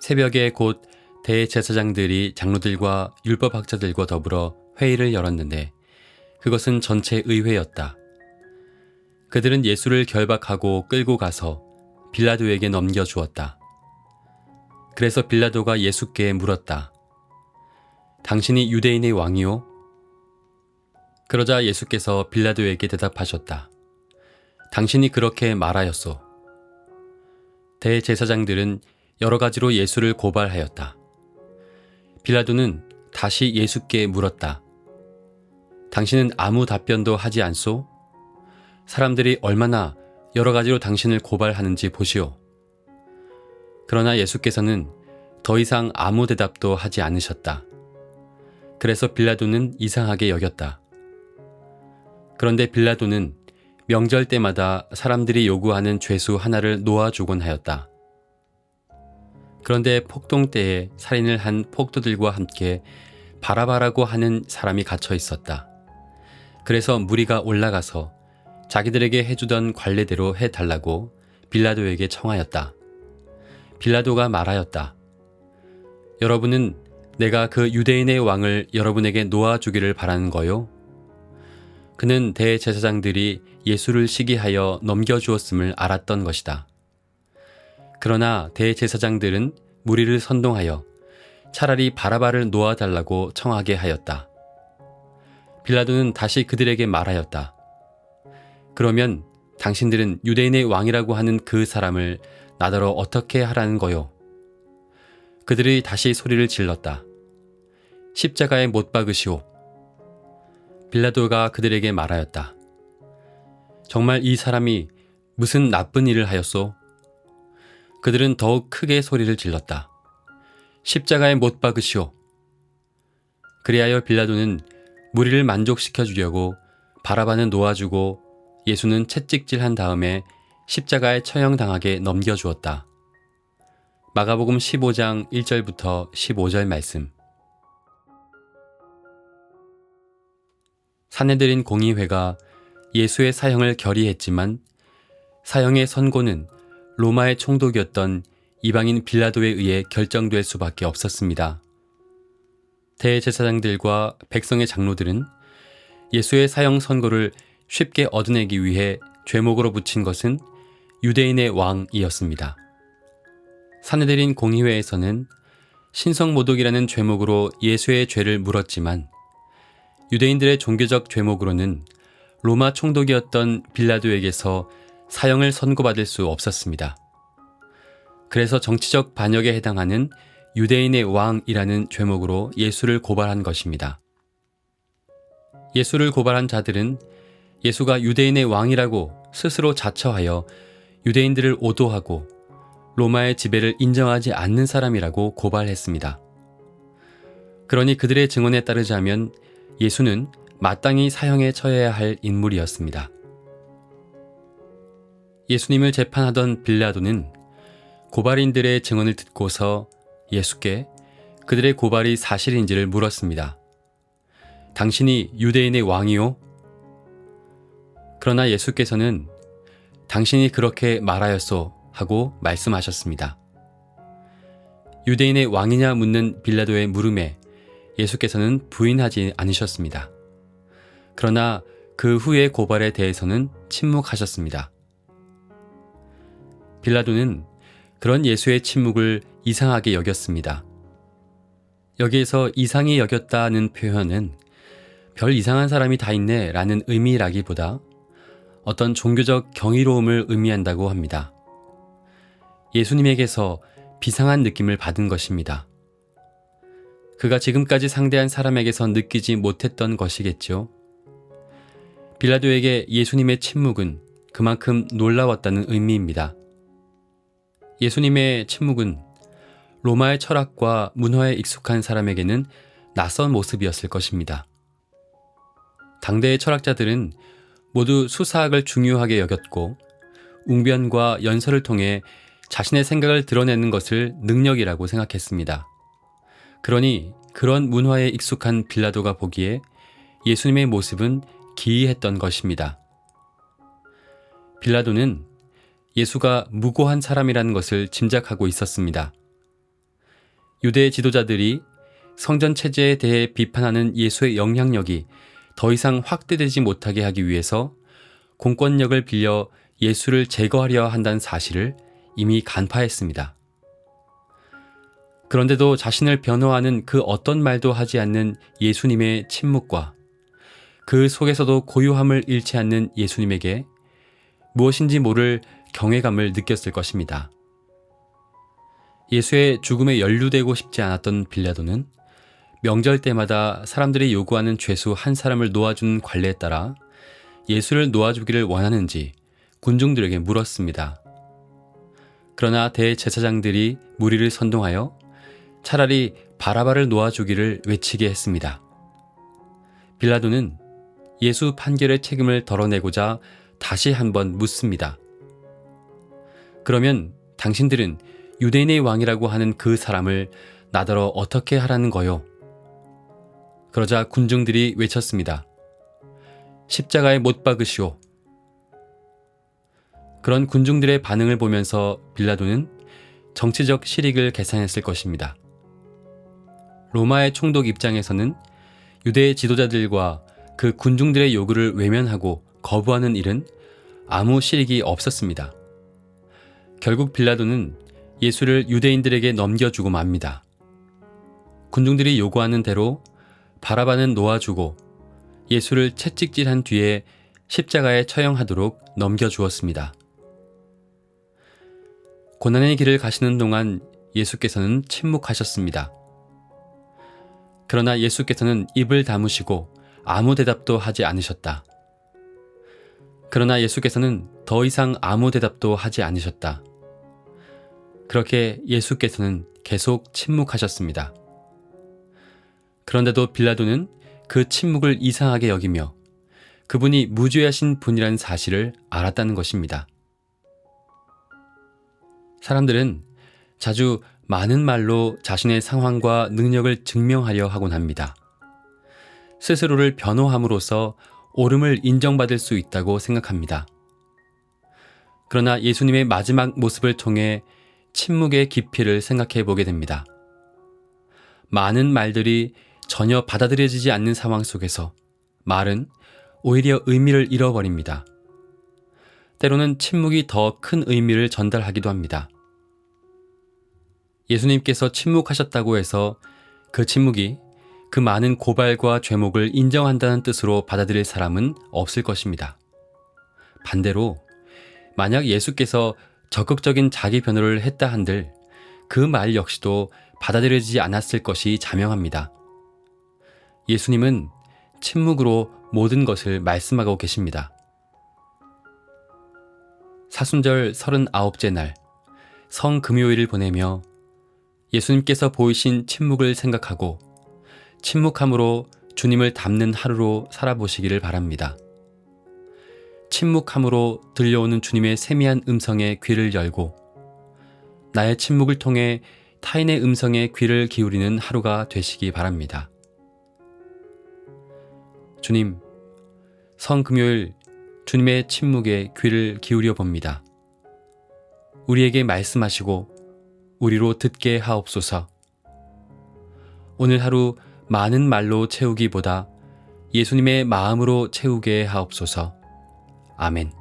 새벽에 곧 대제사장들이 장로들과 율법학자들과 더불어 회의를 열었는데 그것은 전체 의회였다. 그들은 예수를 결박하고 끌고 가서 빌라도에게 넘겨주었다. 그래서 빌라도가 예수께 물었다. 당신이 유대인의 왕이요? 그러자 예수께서 빌라도에게 대답하셨다. 당신이 그렇게 말하였소. 대제사장들은 여러 가지로 예수를 고발하였다. 빌라도는 다시 예수께 물었다. 당신은 아무 답변도 하지 않소? 사람들이 얼마나 여러 가지로 당신을 고발하는지 보시오. 그러나 예수께서는 더 이상 아무 대답도 하지 않으셨다. 그래서 빌라도는 이상하게 여겼다. 그런데 빌라도는 명절 때마다 사람들이 요구하는 죄수 하나를 놓아주곤 하였다. 그런데 폭동 때에 살인을 한 폭도들과 함께 바라바라고 하는 사람이 갇혀 있었다. 그래서 무리가 올라가서 자기들에게 해주던 관례대로 해달라고 빌라도에게 청하였다. 빌라도가 말하였다. 여러분은 내가 그 유대인의 왕을 여러분에게 놓아주기를 바라는 거요? 그는 대제사장들이 예수를 시기하여 넘겨주었음을 알았던 것이다. 그러나 대제사장들은 무리를 선동하여 차라리 바라바를 놓아달라고 청하게 하였다. 빌라도는 다시 그들에게 말하였다. 그러면 당신들은 유대인의 왕이라고 하는 그 사람을 나더러 어떻게 하라는 거요? 그들이 다시 소리를 질렀다. 십자가에 못 박으시오. 빌라도가 그들에게 말하였다. 정말 이 사람이 무슨 나쁜 일을 하였소? 그들은 더욱 크게 소리를 질렀다. 십자가에 못 박으시오. 그리하여 빌라도는 무리를 만족시켜 주려고 바라바는 놓아주고 예수는 채찍질한 다음에 십자가에 처형당하게 넘겨주었다. 마가복음 15장 1절부터 15절 말씀. 산헤드린 공의회가 예수의 사형을 결의했지만 사형의 선고는 로마의 총독이었던 이방인 빌라도에 의해 결정될 수밖에 없었습니다. 대제사장들과 백성의 장로들은 예수의 사형 선고를 쉽게 얻어내기 위해 죄목으로 붙인 것은 유대인의 왕이었습니다. 산헤드린 공의회에서는 신성모독이라는 죄목으로 예수의 죄를 물었지만 유대인들의 종교적 죄목으로는 로마 총독이었던 빌라도에게서 사형을 선고받을 수 없었습니다. 그래서 정치적 반역에 해당하는 유대인의 왕이라는 죄목으로 예수를 고발한 것입니다. 예수를 고발한 자들은 예수가 유대인의 왕이라고 스스로 자처하여 유대인들을 오도하고 로마의 지배를 인정하지 않는 사람이라고 고발했습니다. 그러니 그들의 증언에 따르자면 예수는 마땅히 사형에 처해야 할 인물이었습니다. 예수님을 재판하던 빌라도는 고발인들의 증언을 듣고서 예수께 그들의 고발이 사실인지를 물었습니다. 당신이 유대인의 왕이요? 그러나 예수께서는 당신이 그렇게 말하였소 하고 말씀하셨습니다. 유대인의 왕이냐 묻는 빌라도의 물음에 예수께서는 부인하지 않으셨습니다. 그러나 그 후의 고발에 대해서는 침묵하셨습니다. 빌라도는 그런 예수의 침묵을 이상하게 여겼습니다. 여기에서 이상히 여겼다는 표현은 별 이상한 사람이 다 있네 라는 의미라기보다 어떤 종교적 경이로움을 의미한다고 합니다. 예수님에게서 비상한 느낌을 받은 것입니다. 그가 지금까지 상대한 사람에게서 느끼지 못했던 것이겠죠. 빌라도에게 예수님의 침묵은 그만큼 놀라웠다는 의미입니다. 예수님의 침묵은 로마의 철학과 문화에 익숙한 사람에게는 낯선 모습이었을 것입니다. 당대의 철학자들은 모두 수사학을 중요하게 여겼고 웅변과 연설을 통해 자신의 생각을 드러내는 것을 능력이라고 생각했습니다. 그러니 그런 문화에 익숙한 빌라도가 보기에 예수님의 모습은 기이했던 것입니다. 빌라도는 예수가 무고한 사람이라는 것을 짐작하고 있었습니다. 유대 지도자들이 성전 체제에 대해 비판하는 예수의 영향력이 더 이상 확대되지 못하게 하기 위해서 공권력을 빌려 예수를 제거하려 한다는 사실을 이미 간파했습니다. 그런데도 자신을 변호하는 그 어떤 말도 하지 않는 예수님의 침묵과 그 속에서도 고요함을 잃지 않는 예수님에게 무엇인지 모를 경외감을 느꼈을 것입니다. 예수의 죽음에 연루되고 싶지 않았던 빌라도는 명절 때마다 사람들이 요구하는 죄수 한 사람을 놓아주는 관례에 따라 예수를 놓아주기를 원하는지 군중들에게 물었습니다. 그러나 대제사장들이 무리를 선동하여 차라리 바라바를 놓아주기를 외치게 했습니다. 빌라도는 예수 판결의 책임을 덜어내고자 다시 한번 묻습니다. 그러면 당신들은 유대인의 왕이라고 하는 그 사람을 나더러 어떻게 하라는 거요? 그러자 군중들이 외쳤습니다. 십자가에 못 박으시오. 그런 군중들의 반응을 보면서 빌라도는 정치적 실익을 계산했을 것입니다. 로마의 총독 입장에서는 유대 지도자들과 그 군중들의 요구를 외면하고 거부하는 일은 아무 실익이 없었습니다. 결국 빌라도는 예수를 유대인들에게 넘겨주고 맙니다. 군중들이 요구하는 대로 바라바는 놓아주고 예수를 채찍질한 뒤에 십자가에 처형하도록 넘겨주었습니다. 고난의 길을 가시는 동안 예수께서는 침묵하셨습니다. 그러나 예수께서는 입을 다무시고 아무 대답도 하지 않으셨다. 그러나 예수께서는 더 이상 아무 대답도 하지 않으셨다. 그렇게 예수께서는 계속 침묵하셨습니다. 그런데도 빌라도는 그 침묵을 이상하게 여기며 그분이 무죄하신 분이라는 사실을 알았다는 것입니다. 사람들은 자주 많은 말로 자신의 상황과 능력을 증명하려 하곤 합니다. 스스로를 변호함으로써 옳음을 인정받을 수 있다고 생각합니다. 그러나 예수님의 마지막 모습을 통해 침묵의 깊이를 생각해 보게 됩니다. 많은 말들이 전혀 받아들여지지 않는 상황 속에서 말은 오히려 의미를 잃어버립니다. 때로는 침묵이 더 큰 의미를 전달하기도 합니다. 예수님께서 침묵하셨다고 해서 그 침묵이 그 많은 고발과 죄목을 인정한다는 뜻으로 받아들일 사람은 없을 것입니다. 반대로 만약 예수께서 적극적인 자기 변호를 했다 한들 그 말 역시도 받아들여지지 않았을 것이 자명합니다. 예수님은 침묵으로 모든 것을 말씀하고 계십니다. 사순절 39째 날 성금요일을 보내며 예수님께서 보이신 침묵을 생각하고 침묵함으로 주님을 닮는 하루로 살아보시기를 바랍니다. 침묵함으로 들려오는 주님의 세미한 음성에 귀를 열고 나의 침묵을 통해 타인의 음성에 귀를 기울이는 하루가 되시기 바랍니다. 주님, 성금요일 주님의 침묵에 귀를 기울여 봅니다. 우리에게 말씀하시고 우리로 듣게 하옵소서. 오늘 하루 많은 말로 채우기보다 예수님의 마음으로 채우게 하옵소서. 아멘.